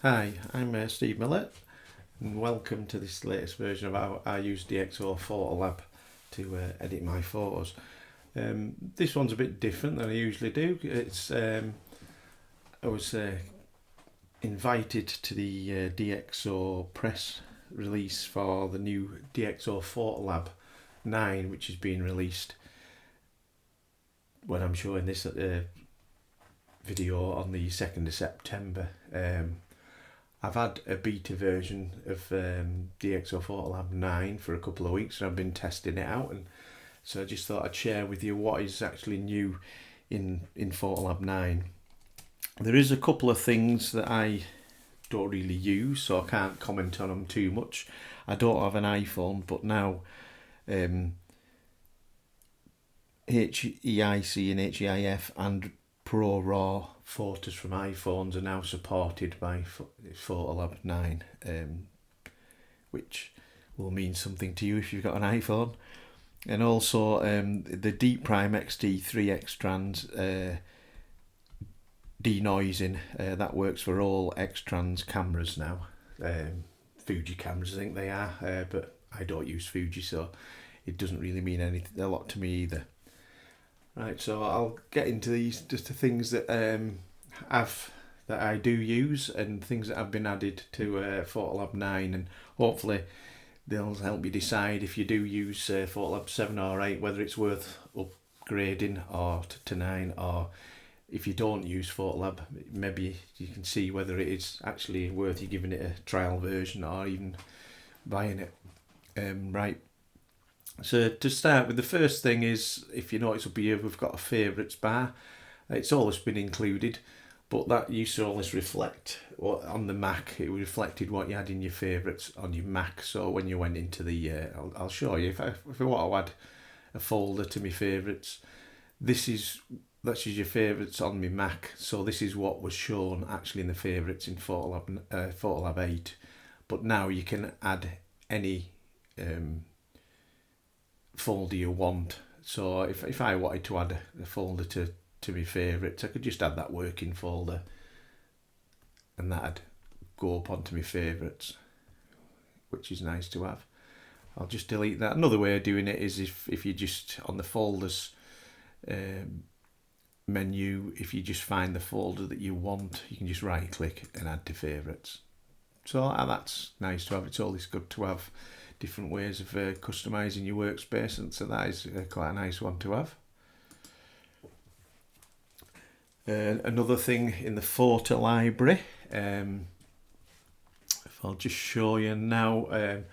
Hi, I'm Steve Millett, and welcome to this latest version of how I use DxO Photolab to edit my photos. This one's a bit different than I usually do. I was invited to the DxO press release for the new DxO Photolab 9, which is being released when I'm showing this video on the 2nd of September. I've had a beta version of DxO Photolab 9 for a couple of weeks, and I've been testing it out, and so I just thought I'd share with you what is actually new in Photolab 9. There is a couple of things that I don't really use, so I can't comment on them too much. I don't have an iPhone, but now HEIC and HEIF and ProRAW photos from iPhones are now supported by Photolab 9, which will mean something to you if you've got an iPhone. And also the Deep Prime XT3 X Trans denoising, that works for all X Trans cameras now. Fuji cameras I think they are, but I don't use Fuji, so it doesn't really mean a lot to me either. Right, so I'll get into these just the things that that I do use and things that have been added to Photolab 9, and hopefully they'll help you decide if you do use Photolab 7 or 8 whether it's worth upgrading or to 9, or if you don't use Photolab maybe you can see whether it is actually worth you giving it a trial version or even buying it. Right. So to start with, the first thing is, if you notice up here we've got a favourites bar. It's always been included, but that used to always reflect what on the Mac, it reflected what you had in your favourites on your Mac. So when you went into the I'll show you if I want to add a folder to my favourites, that's your favourites on my Mac, so this is what was shown actually in the favourites in Photolab 8. But now you can add any folder you want. So if I wanted to add a folder to my favourites, I could just add that working folder and that'd go up onto my favourites, which is nice to have. I'll just delete that. Another way of doing it is if you just on the folders menu, if you just find the folder that you want, you can just right click and add to favourites. So that's nice to have. It's always good to have different ways of customising your workspace, and so that is quite a nice one to have. Another thing in the photo library, if I'll just show you now, I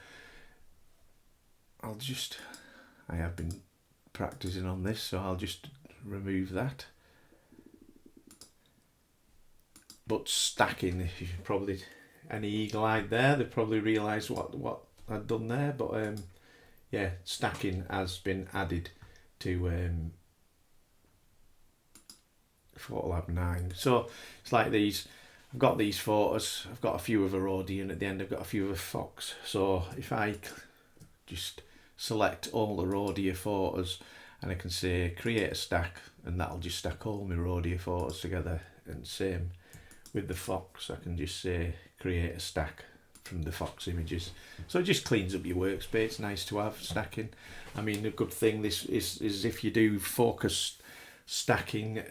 have been practicing on this, so I'll just remove that. But stacking, if you probably any eagle-eyed there, they've probably realised what I've done there, but yeah, stacking has been added to Photolab 9. So it's like these, I've got these photos, I've got a few of a Rhodian at the end, I've got a few of a Fox. So if I just select all the Rhodia photos and I can say create a stack, and that'll just stack all my Rhodia photos together, and same with the Fox, I can just say create a stack from the Fox images. So it just cleans up your workspace. It's nice to have stacking. I mean, a good thing this is if you do focus stacking,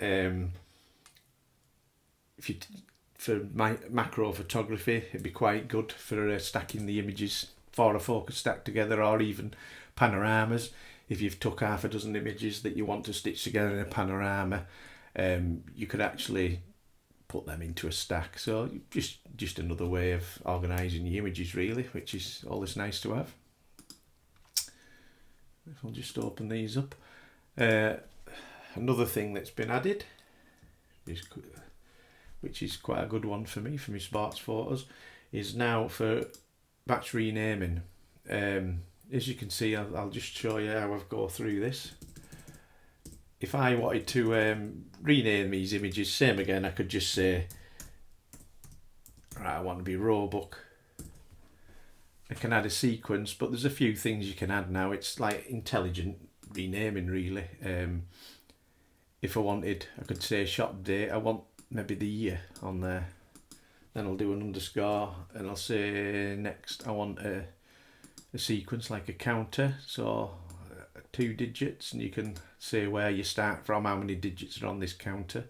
for my macro photography, it'd be quite good for stacking the images for a focus stack together, or even panoramas. If you've took half a dozen images that you want to stitch together in a panorama, you could actually put them into a stack. So just another way of organising your images really, which is always nice to have. If I'll just open these up. Another thing that's been added, which is quite a good one for me, for my sports photos, is now for batch renaming. As you can see, I'll just show you how I've go through this. If I wanted to rename these images, same again, I could just say, right, I want to be row book. I can add a sequence, but there's a few things you can add now. It's like intelligent renaming really. If I wanted, I could say shot date. I want maybe the year on there. then I'll do an underscore, and I'll say next I want a sequence like a counter, so 2 digits, and you can say where you start from, how many digits are on this counter.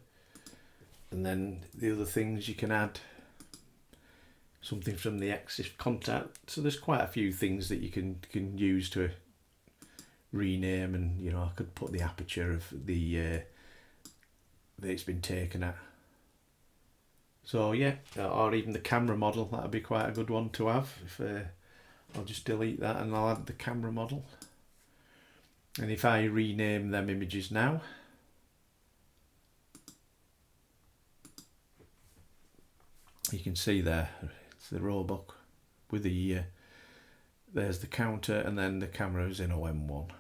And then the other things you can add something from the EXIF contact. So there's quite a few things that you can use to rename, and you know, I could put the aperture of the that it's been taken at. So yeah, or even the camera model, that'd be quite a good one to have. If I'll just delete that and I'll add the camera model. And if I rename them images now, you can see there, it's the roebuck with the, there's the counter, and then the camera is in OM1.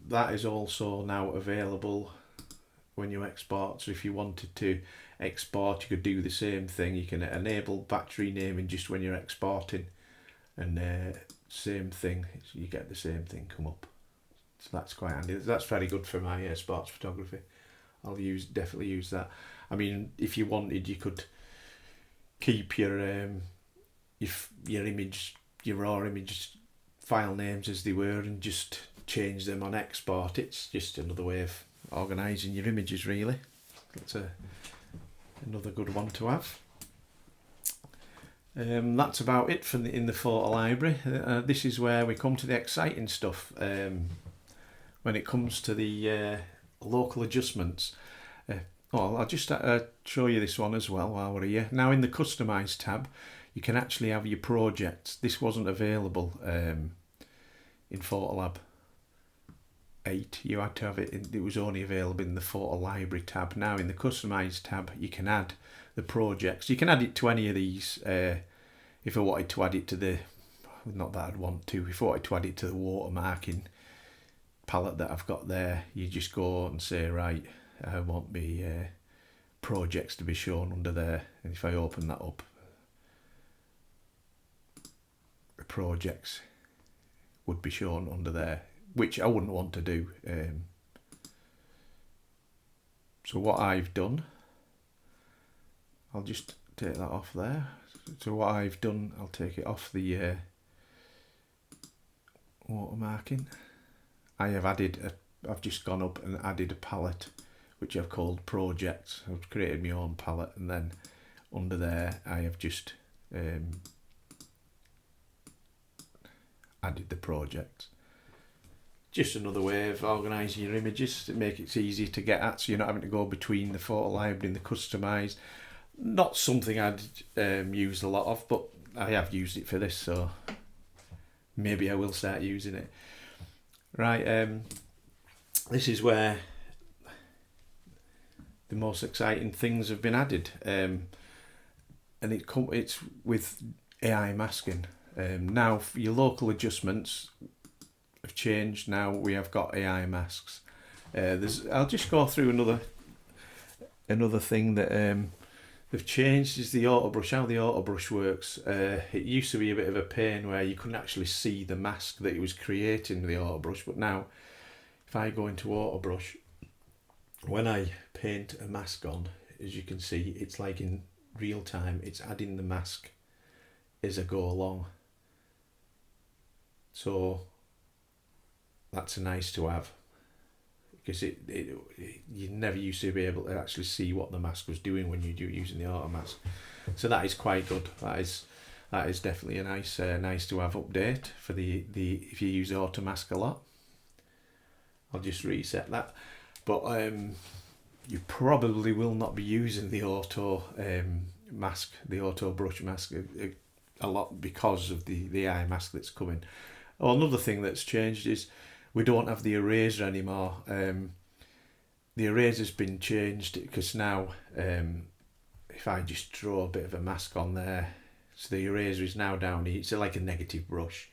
That is also now available when you export. So if you wanted to export, you could do the same thing. You can enable batch renaming just when you're exporting, and same thing, you get the same thing come up. So that's quite handy. That's very good for my sports photography. I'll definitely use that. I mean, if you wanted, you could keep your image, your raw image file names as they were, and just change them on export. It's just another way of organising your images, really. That's another good one to have. That's about it in the photo library. This is where we come to the exciting stuff. When it comes to the local adjustments. I'll just show you this one as well while we're here. Now in the Customise tab, you can actually have your projects. This wasn't available in Photolab 8. You had to have it, it was only available in the Photo Library tab. Now in the Customise tab, you can add the projects. You can add it to any of these. If I wanted to add it to the, not that I'd want to, if I wanted to add it to the watermarking palette that I've got there, you just go and say, right, I want my projects to be shown under there, and if I open that up, the projects would be shown under there, which I wouldn't want to do. So what I've done, I'll just take that off there. So what I've done, I'll take it off the watermarking. I have added I've just gone up and added a palette which I've called projects. I've created my own palette, and then under there I have just added the projects. Just another way of organising your images to make it easy to get at, so you're not having to go between the photo library and the Customise. Not something I'd used a lot of, but I have used it for this, so maybe I will start using it. Right, this is where the most exciting things have been added, and it's with AI masking. Now for your local adjustments have changed. Now we have got AI masks. I'll just go through another thing that they've changed is the auto brush. How the auto brush works. It used to be a bit of a pain where you couldn't actually see the mask that it was creating with the auto brush, but now if I go into auto brush, when I paint a mask on, as you can see, it's like in real time, it's adding the mask as I go along. So that's nice to have, because you never used to be able to actually see what the mask was doing when you do using the auto mask. So that is quite good. That is definitely a nice to have update for the if you use auto mask a lot. I'll just reset that. But you probably will not be using the auto mask, the auto brush mask a lot because of the eye mask that's coming. Oh, another thing that's changed is we don't have the eraser anymore. The eraser's been changed because now if I just draw a bit of a mask on there, so the eraser is now down here. It's like a negative brush,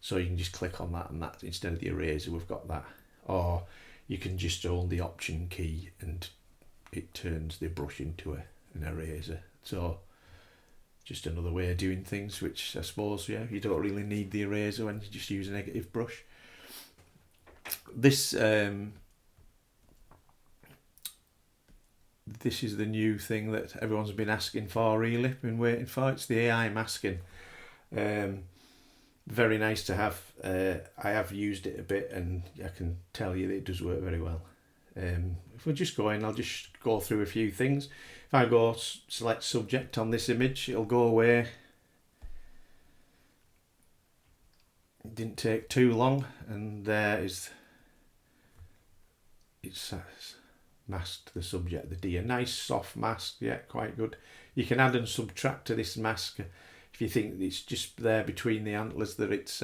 so you can just click on that, and that instead of the eraser we've got that. Or you can just hold the option key and it turns the brush into an eraser. So just another way of doing things, which I suppose, yeah, you don't really need the eraser when you just use a negative brush. This this is the new thing that everyone's been asking for, really, been waiting for. It's the AI masking. Very nice to have. I have used it a bit, and I can tell you that it does work very well. If we just go in, I'll just go through a few things. If I go select subject on this image, it'll go away. It didn't take too long, and there is, it's masked the subject, the deer. Nice soft mask, yeah, quite good. You can add and subtract to this mask if you think it's just there between the antlers, that it's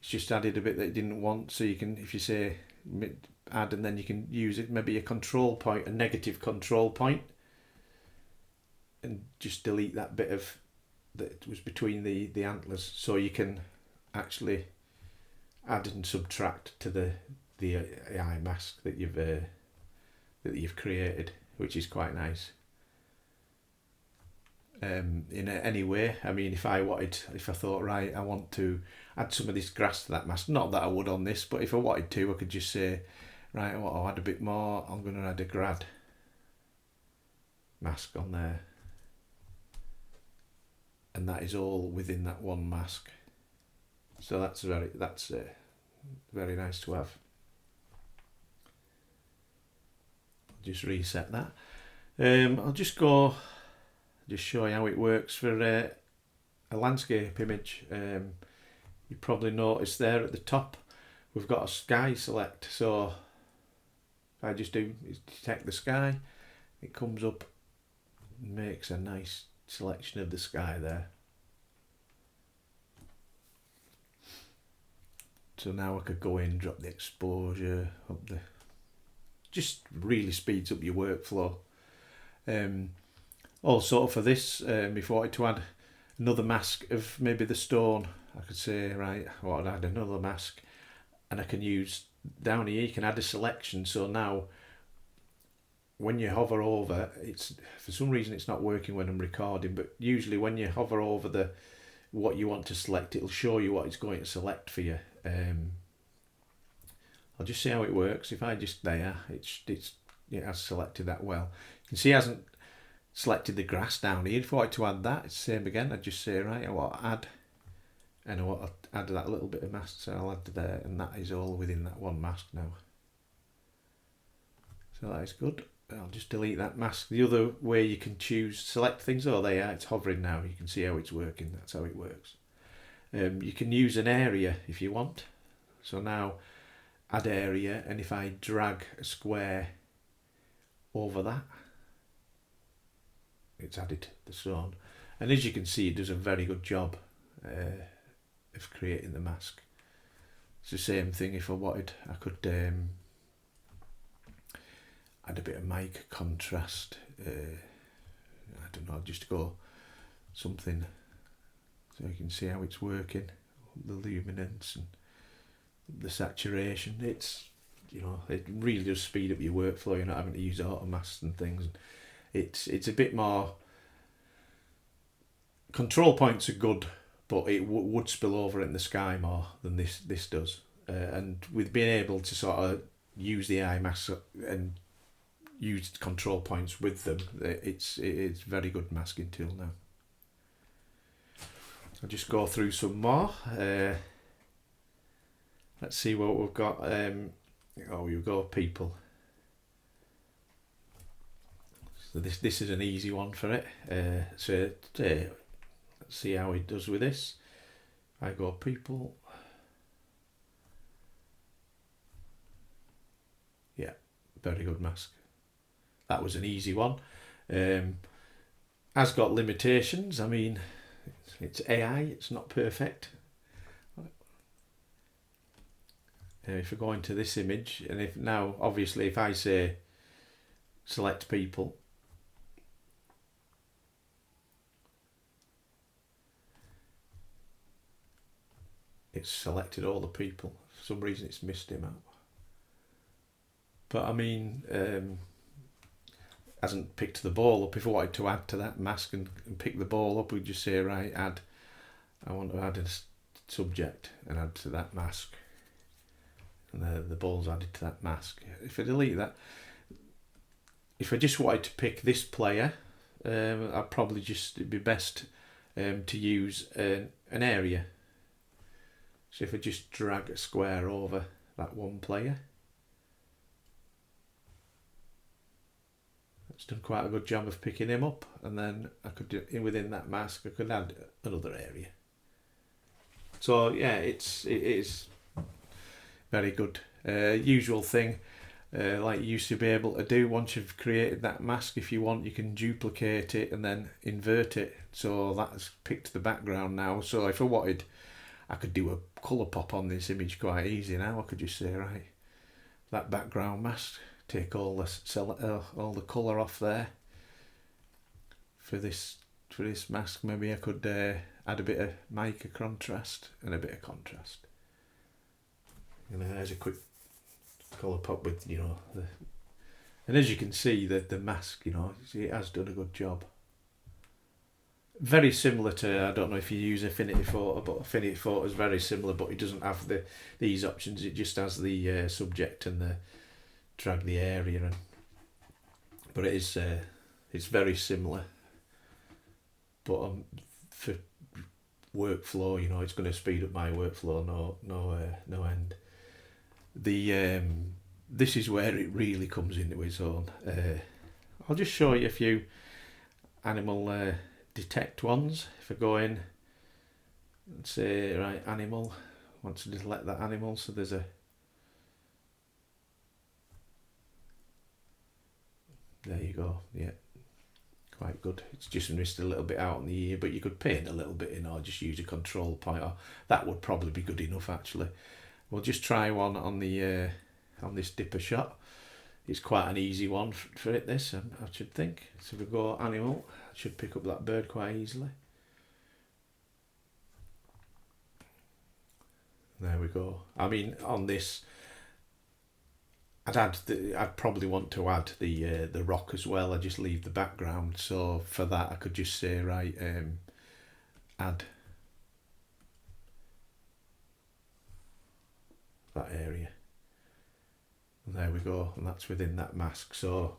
just added a bit that it didn't want. So you can, if you say add, and then you can use it, maybe a control point, a negative control point, and just delete that bit of that was between the antlers, so you can actually add and subtract to the AI mask that you've created, which is quite nice. In any way, I mean, if I thought, right, I want to add some of this grass to that mask, not that I would on this, but if I wanted to, I could just say, right, I want to add a bit more, I'm going to add a grad mask on there, and that is all within that one mask. So that's very nice to have. I'll just reset that. I'll just show you how it works for a landscape image. You probably noticed there at the top we've got a sky select, so if I just detect the sky, it comes up and makes a nice selection of the sky there. So now I could go in, drop the exposure up, just really speeds up your workflow. Also for this, if I wanted to add another mask of maybe the stone, I could say, right, I want to add another mask, and I can use down here, you can add a selection. So now when you hover over, it's, for some reason it's not working when I'm recording, but usually when you hover over what you want to select, it'll show you what it's going to select for you. I'll just see how it works. If I just there, it has selected that well. You can see it hasn't selected the grass down here. If I wanted to add that, it's the same again. I'd just say, right, I want to add, and I want to add that little bit of mask, so I'll add there, and that is all within that one mask now. So that is good. I'll just delete that mask. The other way you can select things, oh, there, it's hovering now. You can see how it's working. That's how it works. You can use an area if you want. So now add area, and if I drag a square over that, it's added the stone. And as you can see, it does a very good job of creating the mask. It's the same thing if I wanted, I could add a bit of mic contrast. I don't know, just go something so you can see how it's working, the luminance and the saturation. It's, it really does speed up your workflow. You're not having to use auto masks and things. It's a bit more, control points are good, but it would spill over in the sky more than this does. And with being able to sort of use the eye mask and use control points with them, it's very good masking tool now. I'll just go through some more. Let's see what we've got. We've got people. So this is an easy one for it. So let's see how it does with this. I go people. Yeah, very good mask. That was an easy one. Has got limitations. I mean, it's AI, it's not perfect. If I go into this image, and if now, obviously, if I say select people, it's selected all the people. For some reason, it's missed him out. But I mean, hasn't picked the ball up. If I wanted to add to that mask and pick the ball up, we'd just say, right, add. I want to add a subject and add to that mask. And the ball's added to that mask. If I delete that, if I just wanted to pick this player, I'd probably it'd be best to use an area. So if I just drag a square over that one player, it's done quite a good job of picking him up, and then I could do within that mask I could add another area. So yeah, it is very good. Usual thing, like you used to be able to do once you've created that mask. If you want, you can duplicate it and then invert it. So that's picked the background now. So if I wanted, I could do a colour pop on this image quite easy now. I could just say, right, that background mask, take all the colour off there. For this mask, maybe I could add a bit of mica contrast and a bit of contrast. And there's a quick colour pop with, and as you can see, the mask, it has done a good job. Very similar to, I don't know if you use Affinity Photo, but Affinity Photo is very similar, but it doesn't have these options. It just has the subject and the drag the area, but it's very similar. But for workflow, it's going to speed up my workflow no end. This is where it really comes into its own. I'll just show you a few animal detect ones. If I go in and say, right, animal, I want to select that animal, so there's there you go, yeah, quite good. It's just missed a little bit out on the ear, but you could paint a little bit in, or just use a control point, or that would probably be good enough actually. We'll just try one on the on this dipper shot. It's quite an easy one for it, this, I should think. So if we go animal, I should pick up that bird quite easily. There we go. I mean, on this, I'd probably want to add the rock as well. I just leave the background. So for that, I could just say, right, add that area. And there we go, and that's within that mask. So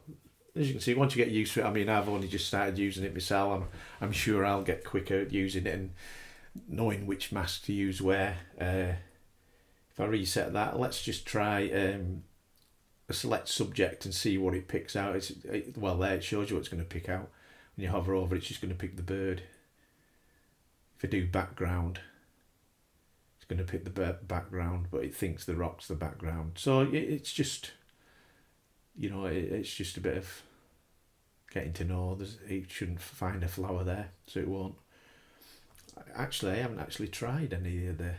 as you can see, once you get used to it, I mean, I've only just started using it myself. I'm sure I'll get quicker at using it and knowing which mask to use where. If I reset that, let's just try a select subject and see what it picks out. Well, there it shows you what it's going to pick out. When you hover over it, it's just going to pick the bird. If I do background, it's going to pick the background, but it thinks the rock's the background. So it's just, it's just a bit of getting to know. It shouldn't find a flower there, so it won't. Actually, I haven't actually tried any of the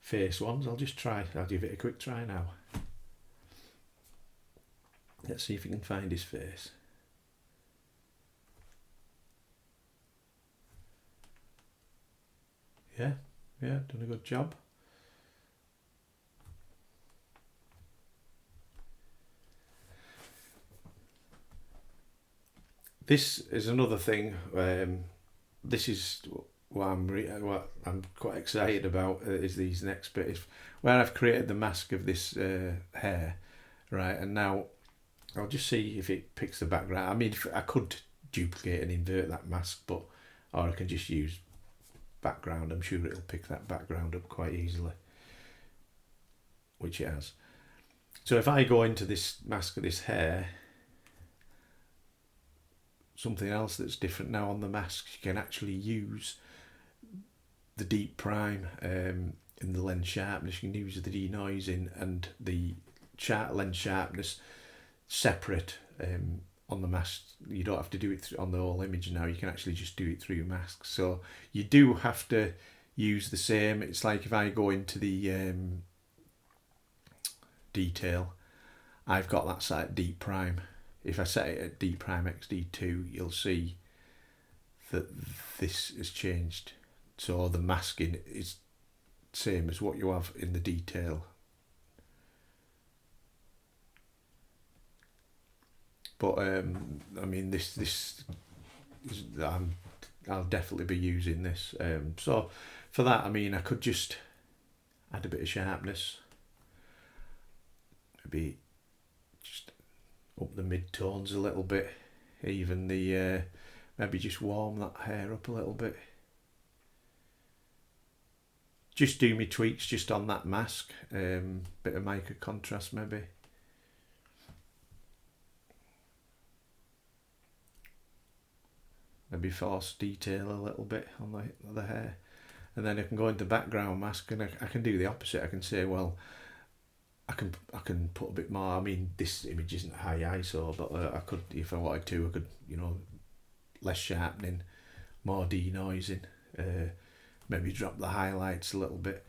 face ones. I'll give it a quick try now. Let's see if we can find his face. Yeah, done a good job. This is another thing. This is what I'm quite excited about. Is these next bit, where I've created the mask of this hair, right? And now I'll just see if it picks the background. I mean, I could duplicate and invert that mask, or I can just use background. I'm sure it'll pick that background up quite easily, which it has. So if I go into this mask of this hair, something else that's different now on the masks, you can actually use the deep prime in the lens sharpness. You can use the denoising and the lens sharpness separate on the mask. You don't have to do it on the whole image now. You can actually just do it through masks. So you do have to use the same. It's like if I go into the detail, I've got that set at deep prime. If I set it at deep prime XD2, you'll see that this has changed. So the masking is same as what you have in the detail. But I mean, this is, I'll definitely be using this. So for that, I mean, I could just add a bit of sharpness, maybe just up the mid-tones a little bit, even the maybe just warm that hair up a little bit. Just do me tweaks just on that mask, bit of mica contrast maybe. Maybe force detail a little bit on the hair. And then I can go into background mask and I can do the opposite. I can say, well, I can put a bit more. I mean, this image isn't high ISO, but I could, if I wanted to, I could, you know, less sharpening, more denoising, maybe drop the highlights a little bit.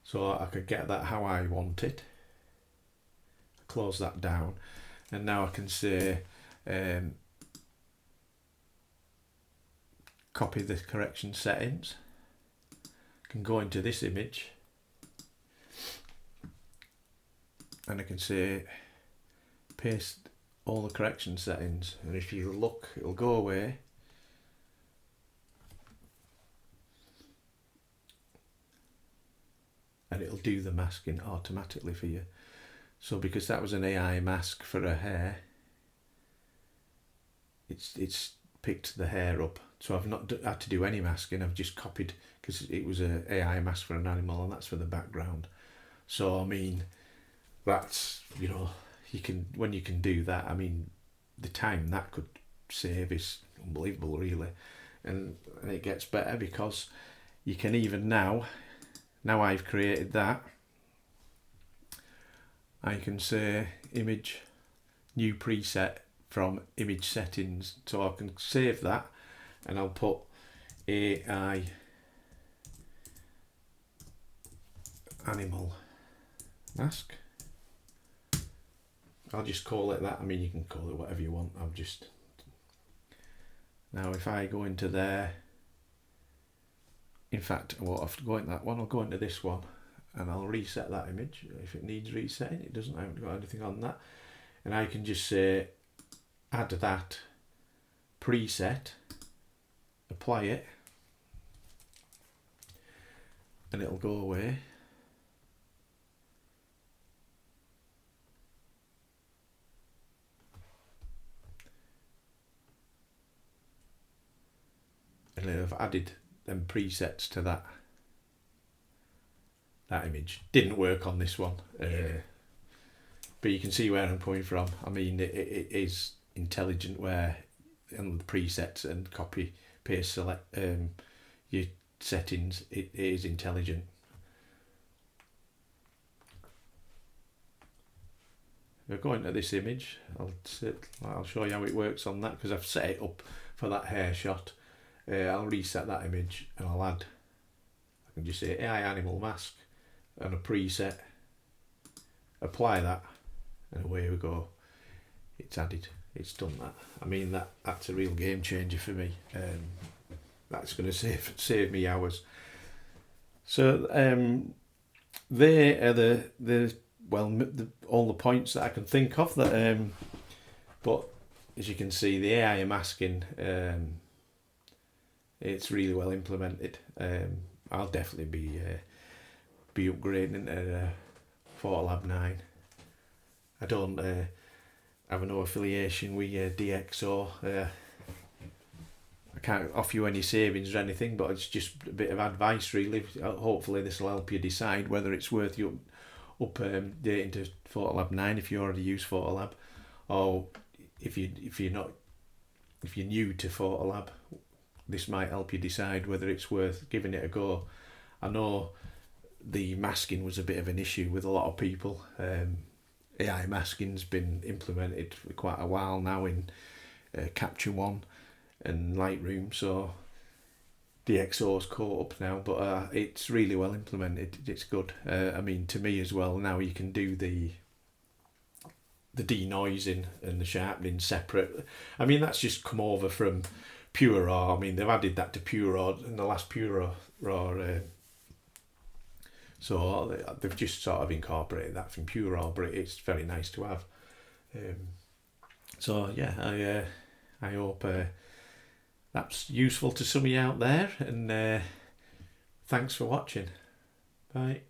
So I could get that how I want it. Close that down, and now I can say, copy the correction settings. Can go into this image and I can say paste all the correction settings, and if you look, it'll go away. And it'll do the masking automatically for you. So because that was an AI mask for a hair, it's picked the hair up. So I've not had to do any masking, I've just copied, because it was an AI mask for an animal and that's for the background. So I mean, that's, you know, when you can do that, I mean, the time that could save is unbelievable really. And it gets better because you can even now I've created that, I can say image, new preset from image settings. So I can save that and I'll put AI animal mask. I'll just call it that. I mean, you can call it whatever you want. Now if I go into there, in fact, I won't have to go into that one, I'll go into this one and I'll reset that image if it needs resetting. It doesn't, I haven't got anything on that. And I can just say add that preset, apply it, and it'll go away. And I've added them presets to that image. Didn't work on this one, but you can see where I'm coming from. I mean, it is intelligent where on the presets and copy paste select your settings, it is intelligent. We'll go into this image. I'll show you how it works on that because I've set it up for that hair shot. I'll reset that image and I'll add, I can just say AI animal mask and a preset, apply that, and away we go. It's added, it's done that. I mean, that's a real game changer for me. That's going to save me hours. So they are all the points that I can think of that. But as you can see, the AI masking, it's really well implemented. I'll definitely be upgrading into Photolab 9. I don't have no affiliation with DxO. I can't offer you any savings or anything, but it's just a bit of advice really. Hopefully this will help you decide whether it's worth you updating to Photolab 9 if you already use Photolab, or if you're new to Photolab, this might help you decide whether it's worth giving it a go. I know the masking was a bit of an issue with a lot of people. AI masking's been implemented for quite a while now in Capture One and Lightroom, so DxO's caught up now, but it's really well implemented. It's good. I mean, to me as well, now you can do the denoising and the sharpening separate. I mean, that's just come over from Pure Raw. I mean, they've added that to Pure Raw in the last Pure Raw. So they've just sort of incorporated that from Pure Raw, but it's very nice to have. So yeah, I hope that's useful to some of you out there, and thanks for watching. Bye.